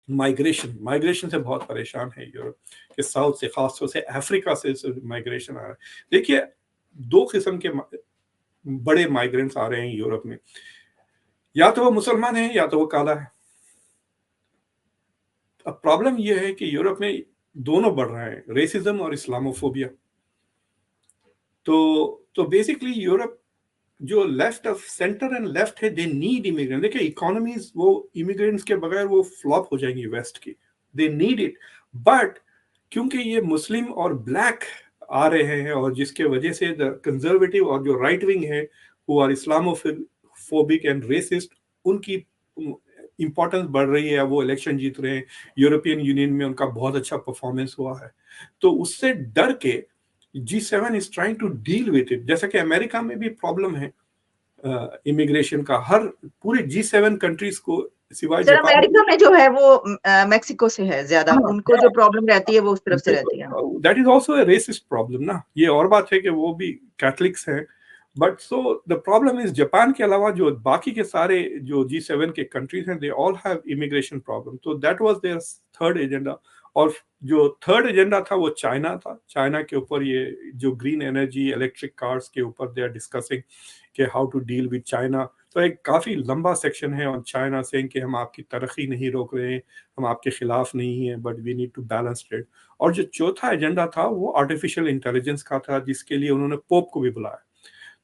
Migration से बहुत परेशान है यूरोप के साउथ से, खासतौर से अफ्रीका से माइग्रेशन आ रहा है। देखिए 2 किस्म के बड़े माइग्रेंट्स आ रहे हैं यूरोप में, या तो वो मुसलमान है या तो वो काला है। अब प्रॉब्लम ये है कि यूरोप में दोनों बढ़ रहे हैं, रेसिज्म और इस्लामोफोबिया। तो बेसिकली यूरोप जो left of centre and left है, दे नीड इमिग्रेंट। देखिए इकोनॉमीज वो इमिग्रेंट्स के बगैर वो फ्लॉप हो जाएंगी वेस्ट की, दे नीड इट। बट क्योंकि ये मुस्लिम और ब्लैक आ रहे हैं, और जिसके वजह से द कंजर्वेटिव और जो राइट विंग है वो आर इस्लामोफोबिक एंड रेसिस्ट, उनकी इंपॉर्टेंस बढ़ रही है। वो इलेक्शन जीत रहे हैं, यूरोपियन यूनियन में उनका बहुत अच्छा परफॉर्मेंस हुआ है। तो उससे डर के G7 is trying to deal with इट। जैसा कि अमेरिका में भी प्रॉब्लम है इमिग्रेशन का, हर पूरे G7 कंट्रीज को सिवाय सर जापान। अमेरिका में जो है वो मेक्सिको से है ज्यादा, उनको जो प्रॉब्लम रहती है वो उस तरफ से रहती है। That is also a racist problem ना। ये और बात है कि वो भी कैथलिक्स हैं, but so the problem is Japan के अलावा जो बाकी के सारे जो G7 के कंट्रीज हैं, they all have immigration problem. तो that was their third agenda. और जो थर्ड एजेंडा था वो चाइना था। चाइना के ऊपर ये जो ग्रीन एनर्जी, इलेक्ट्रिक कार्स के ऊपर दे आर डिस्कसिंग कि how to deal with China. तो एक काफ़ी लंबा सेक्शन है ऑन चाइना सेइंग कि हम आपकी तरक्की नहीं रोक रहे हैं, हम आपके खिलाफ नहीं हैं, but we need to balance trade. और जो चौथा एजेंडा था वो आर्टिफिशियल इंटेलिजेंस का था, जिसके लिए उन्होंने पोप को भी बुलाया।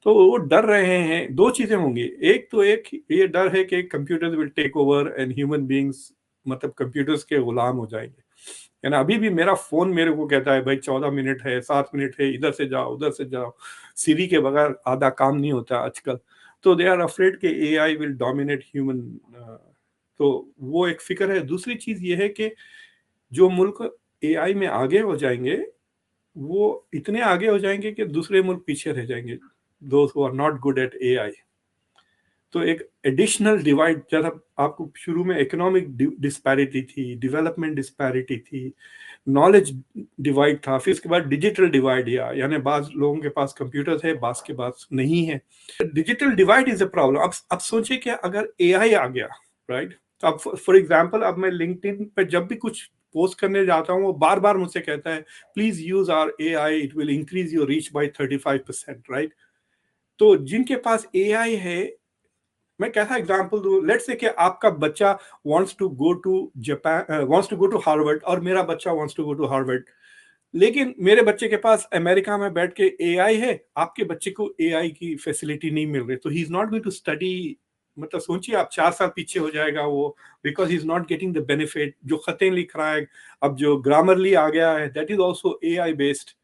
तो वो डर रहे हैं, 2 चीजें होंगी। एक ये डर है कि computers will take over and human beings मतलब कंप्यूटर्स के गुलाम हो जाएंगे। यानी अभी भी मेरा फोन मेरे को कहता है भाई 14 मिनट है, 7 मिनट है, इधर से जाओ उधर से जाओ। सीरी के बगैर आधा काम नहीं होता आजकल। तो दे आर अफ्रेड के AI विल डोमिनेट ह्यूमन। तो वो एक फिक्र है। दूसरी चीज ये है कि जो मुल्क AI में आगे हो जाएंगे, वो इतने आगे हो जाएंगे कि दूसरे मुल्क पीछे रह जाएंगे, those who are not good at AI। तो एक एडिशनल डिवाइड, जैसा आपको शुरू में इकोनॉमिक डिस्पैरिटी थी, डेवलपमेंट डिस्पैरिटी थी, नॉलेज डिवाइड था, फिर उसके बाद डिजिटल डिवाइड, यानी बाज लोगों के पास कंप्यूटर्स है, बाज के पास नहीं है। Digital divide is a problem. अब सोचिए कि अगर AI आ गया, राइट? तो अब फॉर एग्जांपल अब मैं लिंक्डइन पे जब भी कुछ पोस्ट करने जाता हूँ, वो बार बार मुझसे कहता है please use our AI, it will increase your reach by 35%, right? तो जिनके पास AI है, मैं कैसा एग्जांपल दूं? लेट्स से कि आपका बच्चा wants to go to Japan, wants to go to Harvard, और मेरा बच्चा wants to go to Harvard. लेकिन मेरे बच्चे के पास अमेरिका में बैठ के AI है, आपके बच्चे को AI की फैसिलिटी नहीं मिल रही, तो he is not going to study. मतलब सोचिए आप 4 साल पीछे हो जाएगा वो, because he is not getting the benefit. जो खतें लिख रहा है, अब जो ग्रामरली आ गया है, that is also AI based.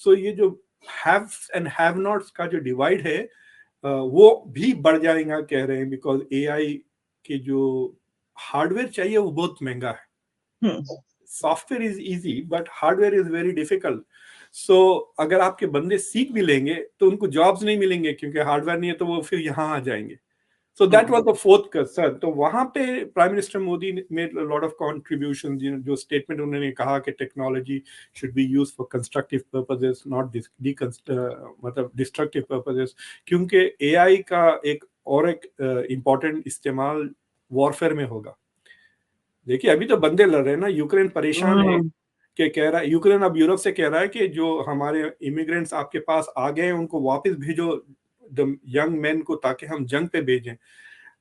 So ये जो हैव्स एंड हैव नॉट्स का जो डिवाइड है, वो भी बढ़ जाएगा कह रहे हैं, बिकॉज AI के जो हार्डवेयर चाहिए वो बहुत महंगा है। Software is easy but hardware is very difficult. So अगर आपके बंदे सीख भी लेंगे तो उनको जॉब्स नहीं मिलेंगे, क्योंकि हार्डवेयर नहीं है, तो वो फिर यहाँ आ जाएंगे। So that was the fourth concern. तो वहां पे प्राइम मिनिस्टर मोदी ने मेड लॉट ऑफ कॉन्ट्रीब्यूशन। जो स्टेटमेंट उन्होंने कहा कि technology should be used for constructive purposes, not मतलब डिस्ट्रक्टिव पर्पसेस। क्योंकि AI का एक इम्पॉर्टेंट इस्तेमाल वॉरफेयर में होगा। देखिए अभी तो बंदे लड़ रहे हैं ना, यूक्रेन परेशान है कि कह रहा है, यूक्रेन अब यूरोप से कह रहा है कि जो हमारे इमिग्रेंट्स आपके पास आ गए हैं उनको वापस भेजो, द यंग मैन को, ताकि हम जंग पे भेजें।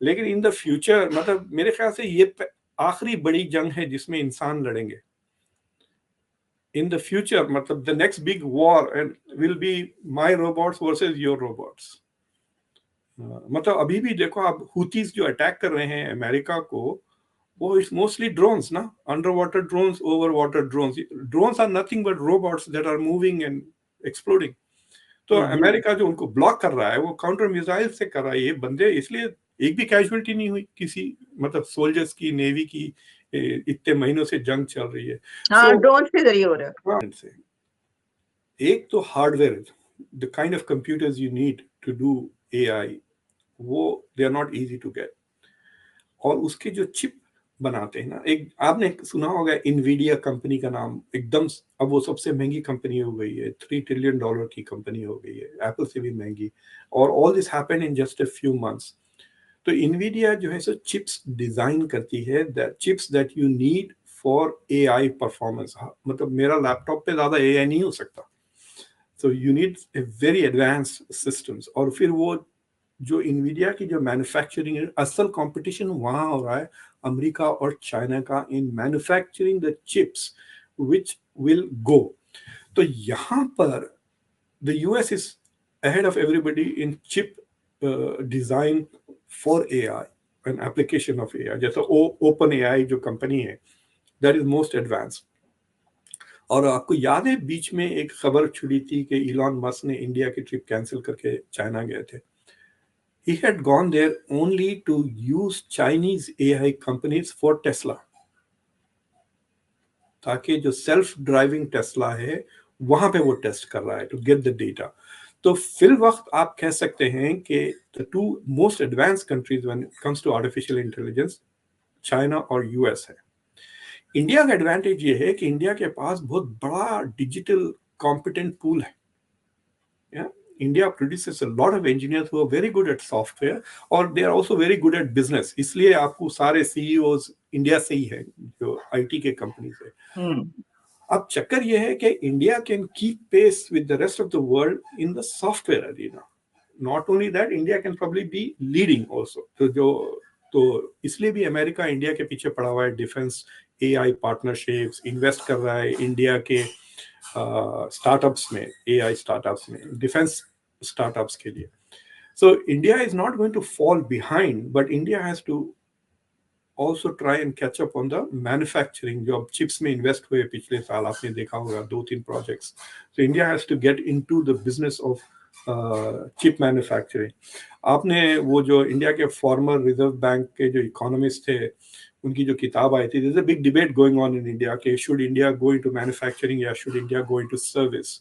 लेकिन इन द फ्यूचर, मतलब मेरे ख्याल से ये आखिरी बड़ी जंग है जिसमें इंसान लड़ेंगे इन द फ्यूचर। मतलब the next big war and will be my robots versus your robots. मतलब अभी भी देखो आप, हुतीज जो अटैक कर रहे हैं अमेरिका को, वो इट्स मोस्टली ड्रोन्स ना, under water drones, over water drones. Drones are nothing but robots that are moving and exploding. तो अमेरिका जो उनको ब्लॉक कर रहा है वो काउंटर मिसाइल से कर रहा है। ये बंदे, इसलिए एक भी कैजुअलिटी नहीं हुई किसी, मतलब सोल्जर्स की, नेवी की। इतने महीनों से जंग चल रही है। ड्रोन के जरिए हो रहा है। एक तो hardware, the kind of computers you need to do AI, वो they are not easy to get. और उसके जो चिप बनाते हैं ना, एक आपने सुना होगा इनवीडिया कंपनी का नाम, एकदम अब वो सबसे महंगी कंपनी हो गई है, $3 ट्रिलियन की कंपनी हो गई है, एप्पल से भी महंगी। और all this happened in just a few months. تو انویڈیا جو ہے سو چپس ڈیزائن کرتی ہے chips that you need for a I performance. مطلب میرا لیپ ٹاپ پہ زیادہ اے آئی نہیں ہو سکتا, so you need a very advance systems. اور پھر وہ جو انویڈیا کی جو مینوفیکچرنگ ہے, اصل کمپٹیشن وہاں ہو رہا ہے امریکہ اور چائنا کا ان مینوفیکچرنگ دا چپس وچ ول گو. تو یہاں پر the US is ahead of everybody in chip design for AI and application of AI. جیسا اوپن اے آئی جو کمپنی ہے that is most advanced. اور آپ کو یاد ہے بیچ میں ایک خبر چھڑی تھی کہ ایلان مسک نے انڈیا کی ٹرپ کینسل کر کے چائنا گئے تھے. He had gone there only to use Chinese AI companies for Tesla. تاکہ جو سیلف ڈرائیونگ ٹیسلا ہے وہاں پہ وہ ٹیسٹ کر رہا ہے ٹو گیٹ دا ڈیٹا. تو فی الوقت آپ کہہ سکتے ہیں کہ the two most advanced countries when it comes to artificial intelligence China اور یو ایس ہے. انڈیا کا ایڈوانٹیج یہ ہے کہ انڈیا کے پاس بہت بڑا ڈیجیٹل کمپیٹنٹ پول ہے. India produces a lot of engineers who are very good at software اور they are also very good at business. اس لیے آپ کو سارے سی ای اوز انڈیا سے ہی ہیں جو آئی ٹی کے کمپنی سے. اب چکر یہ ہے کہ India can keep pace with the rest of the world in the software arena. Not only that, India can probably be leading also. تو اس لیے بھی امریکہ انڈیا کے پیچھے پڑا ہوا ہے. Defence A I partnerships invest کر رہا ہے انڈیا کے اسٹارٹ اپس میں, اے آئی اسٹارٹ اپس میں, ڈیفینس اسٹارٹ اپس کے لیے. So India is not going to fall behind, but India has to also try and catch up on the manufacturing. جو اب چپس میں invest ہوئے پچھلے سال آپ نے دیکھا ہوگا 2-3 projects. So India has to get into the business of chip manufacturing. آپ نے وہ جو انڈیا کے فارمر ریزرو بینک کے جو اکانومسٹ تھے ان کی جو کتاب آئی تھی, there's a big debate going on in India کہ should India go into manufacturing یا should India go into service.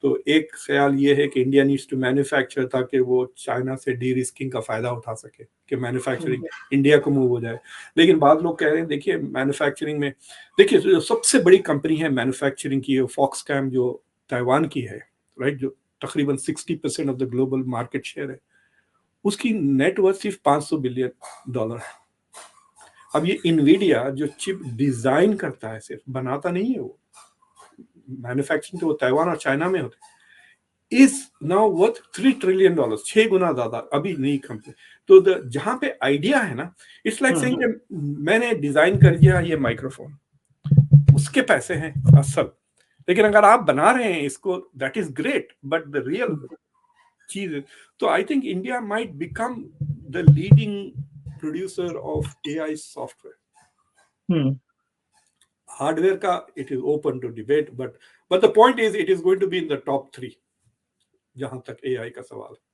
تو ایک خیال یہ ہے کہ انڈیا نیڈس ٹو مینوفیکچر تاکہ وہ چائنا سے ڈی رسکنگ کا فائدہ اٹھا سکے کہ مینوفیکچرنگ انڈیا کو موو ہو جائے. لیکن بعض لوگ کہہ رہے ہیں دیکھیے مینوفیکچرنگ میں دیکھیے جو سب سے بڑی کمپنی ہے مینوفیکچرنگ کی, فاکس کیم جو تائیوان کی ہے, رائٹ, جو تقریباً 60% of the global market share ہے, اس کی نیٹ ورتھ صرف $500 بلین ہے. اب یہ انویڈیا جو چپ ڈیزائن کرتا ہے صرف بناتا نہیں ہے, وہ مینوفیکچرنگ تو وہ تائیوان اور چائنا میں ہوتے, is now worth $3 trillion, 6 گنا زیادہ ابھی نئی کمپنی. تو جہاں پہ آئیڈیا ہے نا, اٹس لائک سینگ کہ میں نے ڈیزائن کر دیا یہ مائکرو فون, اس کے پیسے ہیں اصل, لیکن اگر آپ بنا رہے ہیں اس کو that is great, but the real چیز. تو I think India might become the leading producer of A I software. Hardware کا it is open to debate, but the point is it is going to be in the top 3 جہاں تک اے آئی کا سوال ہے.